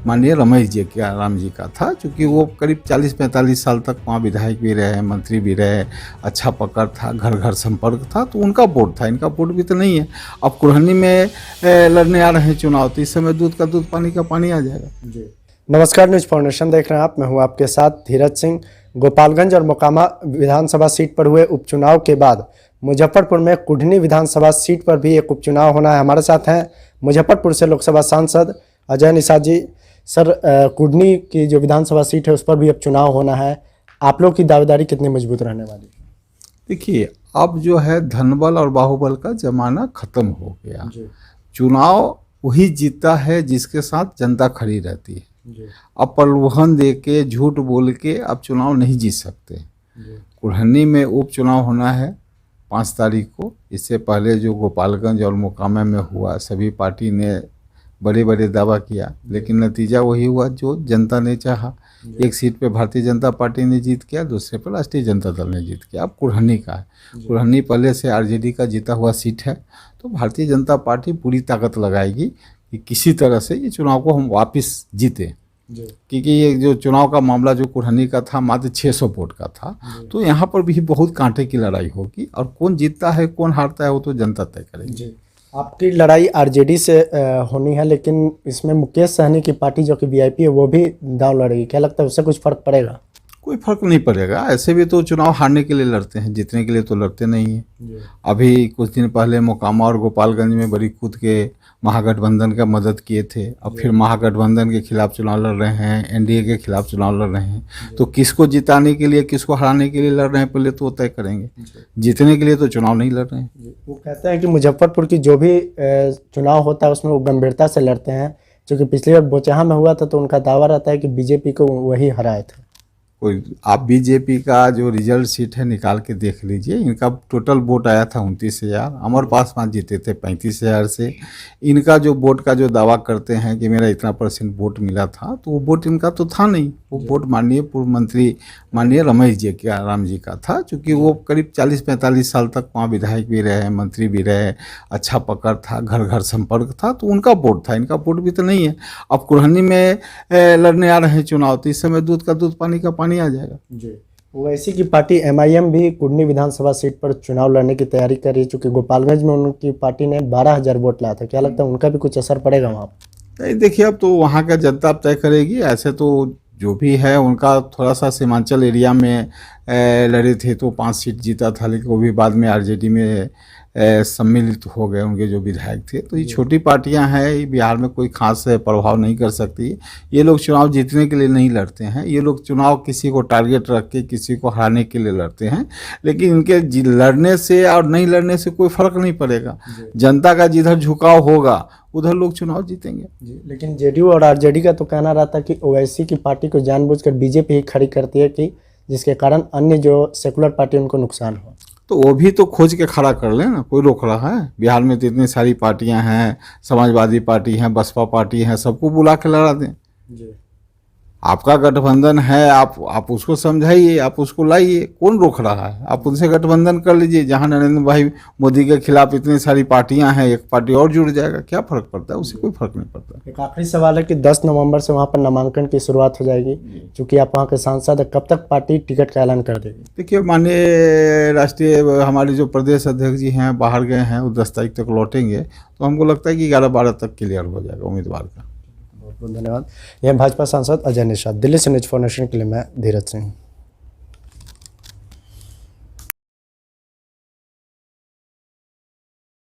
माननीय रमेश जी का राम जी का था, क्योंकि वो करीब 40-45 साल तक वहाँ विधायक भी रहे, मंत्री भी रहे, अच्छा पकड़ था, घर घर संपर्क था, तो उनका वोट था। इनका वोट भी तो नहीं है। अब कुल्हनी में लड़ने आ रहे हैं चुनाव, तो इस समय दूध का दूध पानी का पानी आ जाएगा। जी नमस्कार, न्यूज़ फाउंडेशन देख रहे हैं आप। मैं हूं आपके साथ धीरज सिंह। गोपालगंज और मोकामा विधानसभा सीट पर हुए उपचुनाव के बाद मुजफ्फरपुर में कुढ़नी विधानसभा सीट पर भी एक उपचुनाव होना है। हमारे साथ हैं मुजफ्फरपुर से लोकसभा सांसद अजय निषाद जी। सर, कुढ़नी की जो विधानसभा सीट है उस पर भी अब चुनाव होना है। आप लोग की दावेदारी कितनी मजबूत रहने वाली है? देखिए, अब जो है धनबल और बाहुबल का जमाना खत्म हो गया। चुनाव वही जीतता है जिसके साथ जनता खड़ी रहती है। अब प्रलोभन दे के, झूठ बोल के अब चुनाव नहीं जीत सकते। कुल्हनी में उपचुनाव होना है 5 तारीख को। इससे पहले जो गोपालगंज और मोकामा में हुआ, सभी पार्टी ने बड़े बड़े दावा किया, लेकिन नतीजा वही हुआ जो जनता ने चाहा। एक सीट पे भारतीय जनता पार्टी ने जीत किया, दूसरे पर राष्ट्रीय जनता दल ने जीत किया। अब कुल्हनी का है। कुल्हनी पहले से आरजेडी का जीता हुआ सीट है, तो भारतीय जनता पार्टी पूरी ताकत लगाएगी कि किसी तरह से ये चुनाव को हम वापस जीते। क्योंकि ये जो चुनाव का मामला जो कुल्हनी का था मात्र 600 वोट का था, तो यहाँ पर भी बहुत कांटे की लड़ाई होगी, और कौन जीतता है कौन हारता है वो तो जनता तय करेगी। आपकी लड़ाई आरजेडी से होनी है, लेकिन इसमें मुकेश सहनी की पार्टी जो कि वीआईपी है वो भी दांव लड़ेगी। क्या लगता है उससे कुछ फर्क पड़ेगा? कोई फर्क नहीं पड़ेगा। ऐसे भी तो चुनाव हारने के लिए लड़ते हैं, जीतने के लिए तो लड़ते नहीं हैं। अभी कुछ दिन पहले मोकामा और गोपालगंज में बड़ी कूद के महागठबंधन का मदद किए थे। अब फिर महागठबंधन के खिलाफ चुनाव लड़ रहे हैं, एनडीए के खिलाफ चुनाव लड़ रहे हैं। तो किसको जिताने के लिए, किसको हराने के लिए लड़ रहे हैं, पहले तो वो तय करेंगे। जीतने के लिए तो चुनाव नहीं लड़ रहे हैं। वो कहते हैं कि मुजफ्फरपुर की जो भी चुनाव होता है उसमें वो गंभीरता से लड़ते हैं, क्योंकि पिछली बार बोचहा में हुआ था तो उनका दावा रहता है कि बीजेपी को वही हराए थे। कोई आप बीजेपी का जो रिजल्ट सीट है निकाल के देख लीजिए। इनका टोटल वोट आया था 29,000, अमर पासवान जीते थे 35,000 से। इनका जो वोट का जो दावा करते हैं कि मेरा इतना % वोट मिला था, तो वो वोट इनका तो था नहीं। वो वोट माननीय पूर्व मंत्री माननीय रमेश जी का राम जी का था, क्योंकि वो करीब 40-45 साल तक वहाँ विधायक भी रहे, मंत्री भी रहे, अच्छा पकड़ था, घर घर संपर्क था, तो उनका वोट था। इनका वोट भी तो नहीं है। अब कुल्हनी में लड़ने आ रहे हैं चुनाव, तो इस समय दूध का दूध पानी का पानी आ जाएगा। जी, ओवैसी की पार्टी एमआईएम भी कुढ़नी विधानसभा सीट पर चुनाव लड़ने की तैयारी कर रही है, चूँकि गोपालगंज में उनकी पार्टी ने 12,000 वोट लाया था। क्या लगता है उनका भी कुछ असर पड़ेगा वहाँ पर? नहीं, देखिए, अब तो वहाँ का जनता तय करेगी। ऐसे तो जो भी है उनका थोड़ा सा सीमांचल एरिया में लड़े थे तो 5 सीट जीता था, लेकिन वो भी बाद में आरजेडी में सम्मिलित हो गए उनके जो विधायक थे। तो ये छोटी पार्टियां हैं, ये बिहार में कोई खास प्रभाव नहीं कर सकती। ये लोग चुनाव जीतने के लिए नहीं लड़ते हैं। ये लोग चुनाव किसी को टारगेट रख के किसी को हराने के लिए लड़ते हैं, लेकिन इनके लड़ने से और नहीं लड़ने से कोई फर्क नहीं पड़ेगा। जनता का जिधर झुकाव होगा उधर लोग चुनाव जीतेंगे। लेकिन जेडीयू और आरजेडी का तो कहना रहता है कि ओवैसी की पार्टी को जानबूझकर बीजेपी ही खड़ी करती है, कि जिसके कारण अन्य जो सेकुलर पार्टी उनको नुकसान हो। तो वो भी तो खोज के खड़ा कर ले ना, कोई रोक रहा है? बिहार में तो इतनी सारी पार्टियां हैं, समाजवादी पार्टी हैं, बसपा पार्टी हैं, सबको बुला के लड़ा दें। आपका गठबंधन है, आप उसको समझाइए, आप उसको लाइए। कौन रोक रहा है? आप उनसे गठबंधन कर लीजिए। जहां नरेंद्र भाई मोदी के खिलाफ इतनी सारी पार्टियां हैं, एक पार्टी और जुड़ जाएगा। क्या फर्क पड़ता है? उससे कोई फर्क नहीं पड़ता। एक आखिरी सवाल है कि 10 नवंबर से वहां पर नामांकन की शुरुआत हो जाएगी, क्योंकि आप वहां के सांसद हैं। कब तक पार्टी टिकट का ऐलान कर देगी? देखिए, माननीय राष्ट्रीय हमारे जो प्रदेश अध्यक्ष जी हैं बाहर गए हैं, वो 10 तारीख तक लौटेंगे, तो हमको लगता है कि 11-12 तक क्लियर हो जाएगा उम्मीदवार का। बहुत बहुत धन्यवाद। यह भाजपा सांसद अजय निषाद। दिल्ली से न्यूज़ फाउंडेशन के लिए मैं धीरज सिंह।